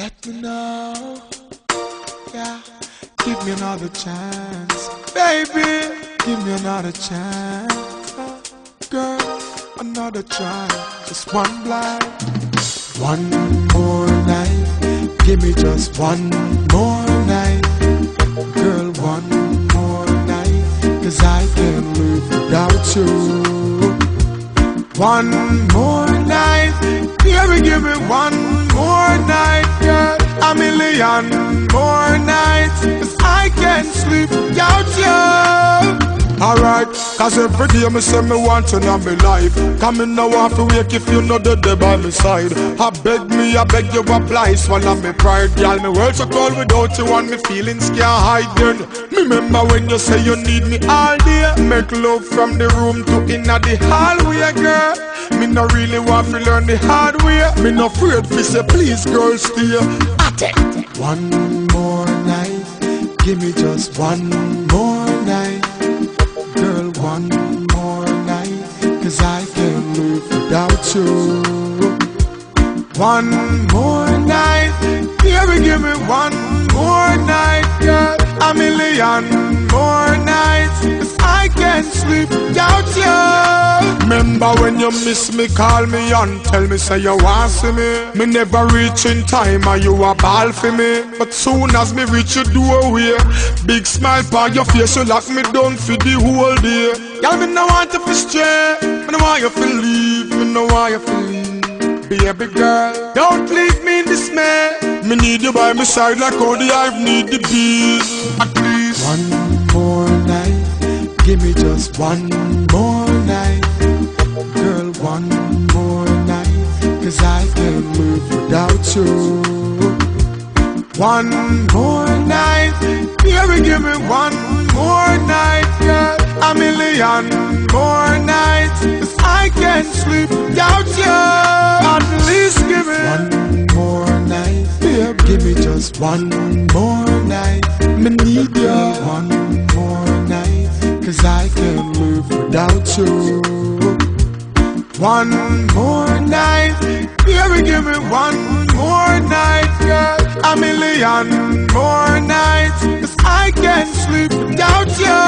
Let me know, yeah. Give me another chance, baby. Give me another chance, girl. Another try, just one blind. One more night, give me just one more night, girl. One more night, 'cause I can't live without you. One more night, baby, give me one more night, girl. A million more nights, 'cause I can't sleep without you. Alright, 'cause every day me say me want to know me life. Come in now want to wake if you know that they by my side. I beg you apply, swallow me pride. Girl, me world so cold without you and me feelings can't hide then. Me remember when you say you need me all day. Make love from the room to inna the hallway, girl. Me no really want to learn the hard way. Me no afraid fi say please girl stay. One more night, give me just one more night, girl. One more night, 'cause I can't live without you. One more night, baby, give me one more night, girl. A million more nights, 'cause I can't sleep without you. Remember when you miss me, call me and tell me say you want see me. Me never reach in time and you a ball for me. But soon as me reach your doorway, big smile on your face, you lock me down for the whole day. Y'all me no want you to stray, me no want you to leave, me no want you to leave. Baby girl, don't leave me in dismay. Me need you by my side like how the hive need the bees. At least one more night, give me just one more night, girl. One more night, 'cause I can't live without you. One more night, baby, give me one more night, girl. A million more nights, 'cause I can't sleep without you. At least give me one more night, baby, give me just one more night. Me need you one more night, 'cause I can't live without you. One more night, baby, give me one more night, girl. A million more nights, 'cause I can't sleep without you.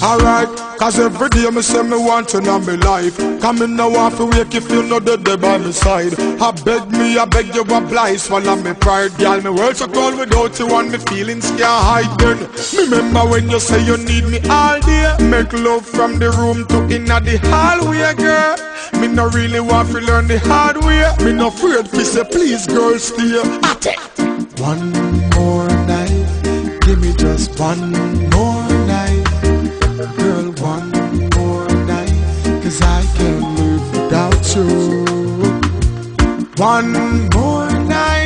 Alright, 'cause every day me say me want to know me life. Come in now want to wake if you know that they by my side. I beg you apply, swallow me pride. Girl, me world so cold without you and me feelings can't hide then. Me remember when you say you need me all day. Make love from the room to inna the hallway, girl. Me no really want to learn the hard way. Me no afraid to say please girl stay. One more night, give me just one more night, girl. One more night, 'cause I can't live without you. One more night,